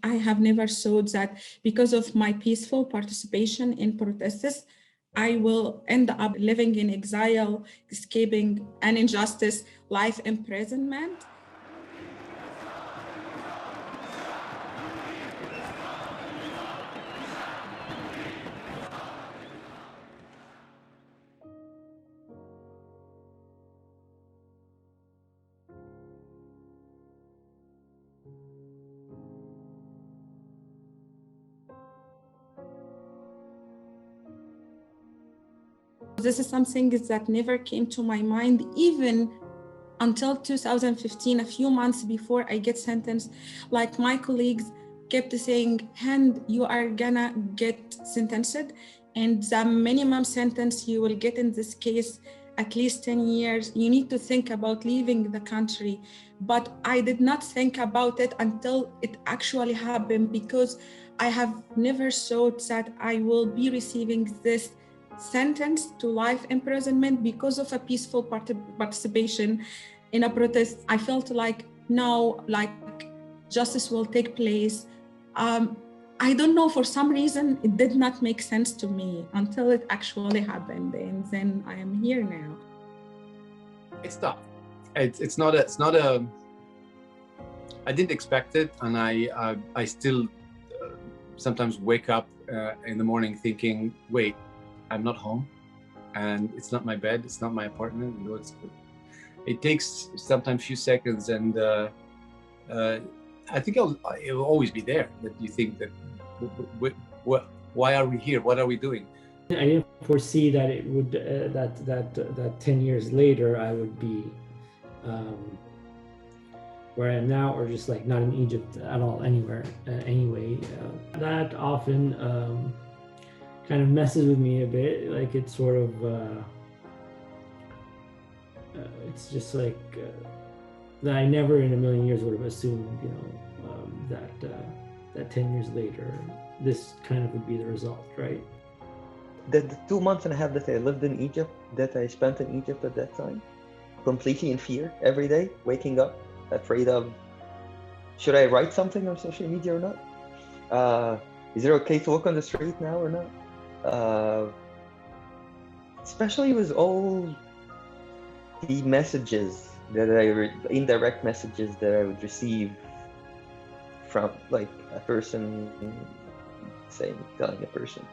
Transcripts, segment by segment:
I have never thought that because of my peaceful participation in protests, I will end up living in exile, escaping an injustice, life imprisonment. This is something that never came to my mind, even until 2015, a few months before I get sentenced. Like my colleagues kept saying, Hend, you are gonna get sentenced, and the minimum sentence you will get in this case, at least 10 years. You need to think about leaving the country. But I did not think about it until it actually happened, because I have never thought that I will be receiving this sentence to life imprisonment because of a peaceful participation in a protest. I felt like now, like justice will take place. I don't know, for some reason, it did not make sense to me until it actually happened, and then I am here now. It's tough. It's not a. I didn't expect it, and I still sometimes wake up in the morning thinking, wait, I'm not home, and it's not my bed, it's not my apartment. You know, it takes sometimes few seconds, and I think it will always be there. That you think that, why are we here? What are we doing? I didn't foresee that it would that 10 years later I would be where I am now, or just like not in Egypt at all, anywhere anyway. That often kind of messes with me a bit. Like it's sort of it's just like that I never in a million years would have assumed, you know, that 10 years later this kind of would be the result, right? The 2 months and a half that I lived in Egypt, that I spent in Egypt at that time, completely in fear every day, waking up afraid of, should I write something on social media or not? Is it okay to walk on the street now or not? Especially with all the messages that indirect messages that I would receive from like a person telling a person,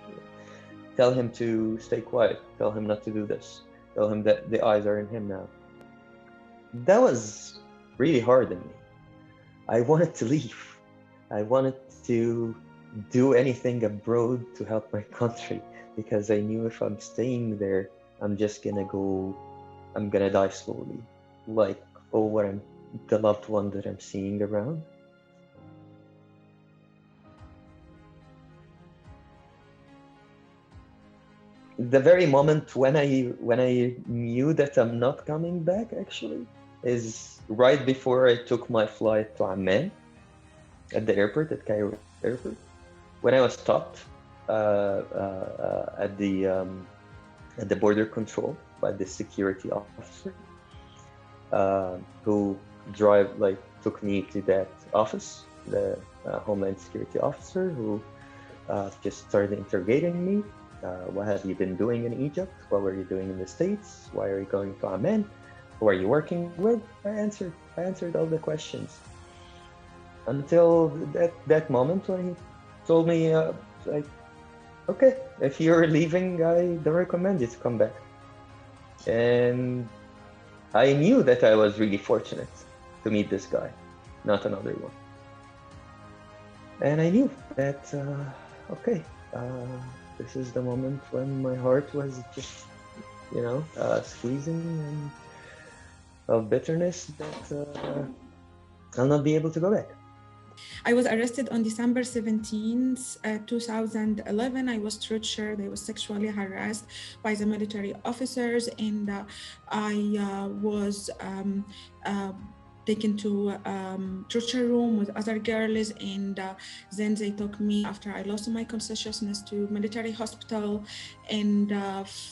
tell him to stay quiet, tell him not to do this, tell him that the eyes are in him now. That was really hard on me. I wanted to leave. I wanted to do anything abroad to help my country, because I knew if I'm staying there, I'm gonna die slowly, like the loved one that I'm seeing around. The very moment when I knew that I'm not coming back, actually, is right before I took my flight to Amman at the airport, at Cairo airport, when I was stopped at the border control by the security officer, who took me to that office, the Homeland Security officer, who just started interrogating me. What have you been doing in Egypt? What were you doing in the States? Why are you going to Amman? Who are you working with? I answered all the questions until that moment when he told me, like, okay, if you're leaving, I don't recommend you to come back. And I knew that I was really fortunate to meet this guy, not another one. And I knew that, okay, this is the moment when my heart was just, you know, squeezing and of bitterness that I'll not be able to go back. I was arrested on December 17th, 2011. I was tortured. I was sexually harassed by the military officers, and I was taken to torture room with other girls, and then they took me, after I lost my consciousness, to military hospital, and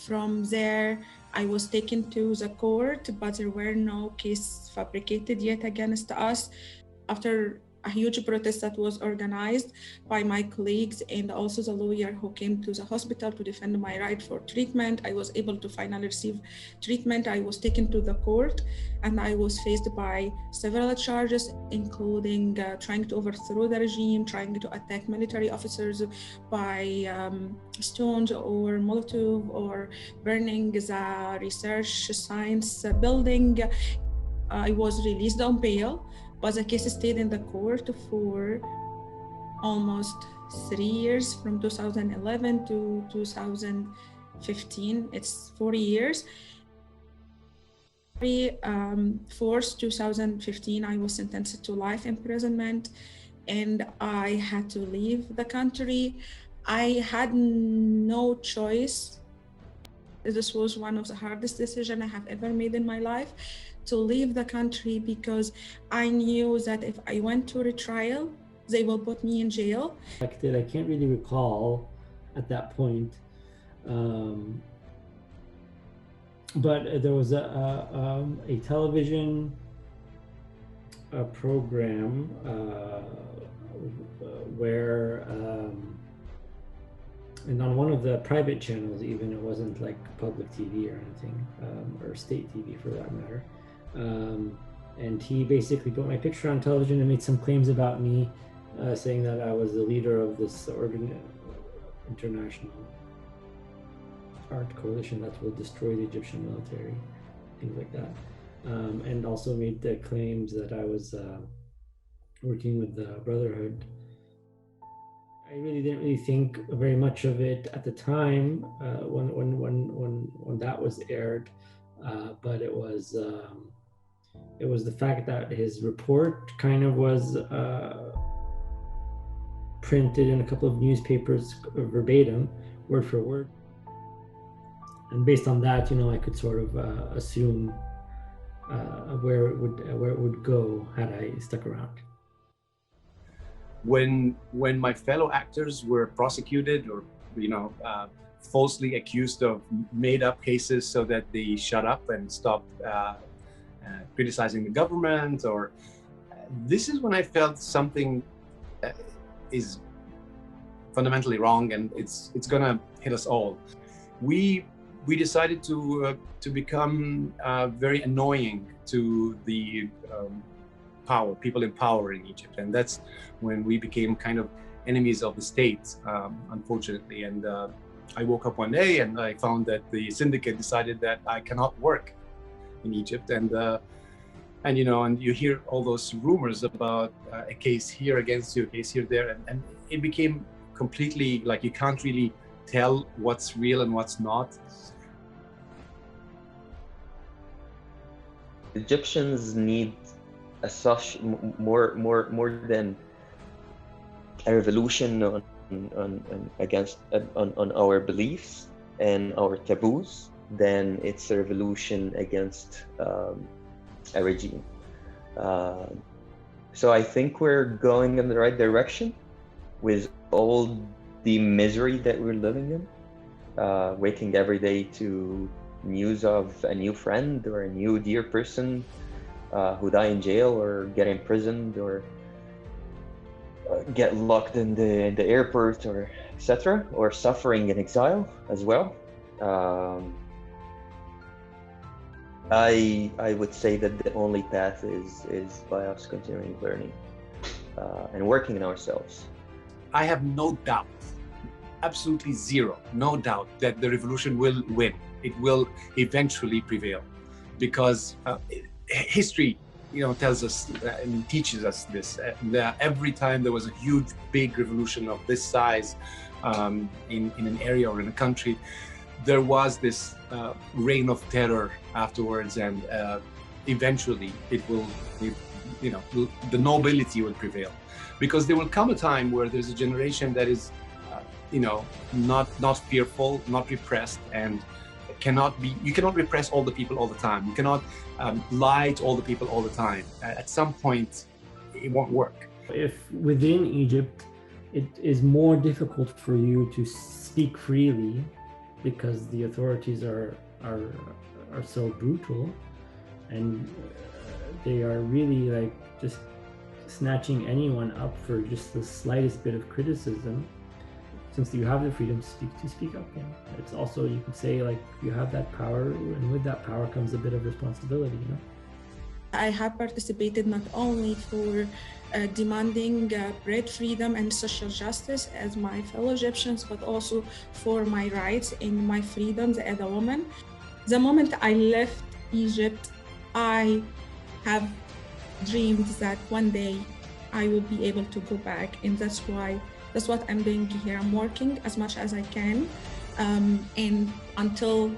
from there I was taken to the court, but there were no case fabricated yet against us. After a huge protest that was organized by my colleagues and also the lawyer who came to the hospital to defend my right for treatment. I was able to finally receive treatment. I was taken to the court and I was faced by several charges, including trying to overthrow the regime, trying to attack military officers by stones or Molotov, or burning the research science building. I was released on bail, but the case stayed in the court for almost 3 years, from 2011 to 2015. It's 40 years. Fourth, 2015, I was sentenced to life imprisonment and I had to leave the country. I had no choice. This was one of the hardest decisions I have ever made in my life, to leave the country, because I knew that if I went to retrial, they will put me in jail. I can't really recall at that point, but there was a television program where, and on one of the private channels, even, it wasn't like public TV or anything, or state TV for that matter. And he basically put my picture on television and made some claims about me, saying that I was the leader of this international art coalition that will destroy the Egyptian military, things like that. And also made the claims that I was working with the Brotherhood. I really didn't really think very much of it at the time when that was aired, but it was the fact that his report kind of was printed in a couple of newspapers verbatim, word for word, and based on that, I could sort of assume where it would go had I stuck around. When my fellow actors were prosecuted or falsely accused of made-up cases so that they shut up and stopped criticizing the government, or this is when I felt something is fundamentally wrong, and it's gonna hit us all. We decided to become very annoying to the people in power in Egypt, and that's when we became kind of enemies of the state, unfortunately. And I woke up one day and I found that the syndicate decided that I cannot work in Egypt, and you hear all those rumors about a case here against you, a case here, there, and it became completely like you can't really tell what's real and what's not. Egyptians need more than a revolution on our beliefs and our taboos, then it's a revolution against a regime. So I think we're going in the right direction with all the misery that we're living in, waking every day to news of a new friend or a new dear person who die in jail or get imprisoned or get locked in the airport, or etc., or suffering in exile as well. I would say that the only path is by us continuing learning and working in ourselves. I have no doubt, absolutely zero, no doubt that the revolution will win. It will eventually prevail, because history, tells us and teaches us this. That every time there was a huge, big revolution of this size in an area or in a country, there was this reign of terror afterwards, and eventually the nobility will prevail, because there will come a time where there's a generation that is, not fearful, not repressed, and you cannot repress all the people all the time. You cannot lie to all the people all the time. At some point, it won't work. If within Egypt, it is more difficult for you to speak freely because the authorities are so brutal, and they are really just snatching anyone up for just the slightest bit of criticism, since you have the freedom to speak up. And it's also, you can say, like, you have that power, and with that power comes a bit of responsibility, you know? I have participated not only for demanding bread freedom and social justice as my fellow Egyptians, but also for my rights and my freedoms as a woman. The moment I left Egypt, I have dreamed that one day I will be able to go back, and that's what I'm doing here. I'm working as much as I can, and until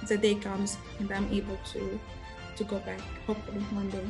the day comes and I'm able to go back, hopefully one day.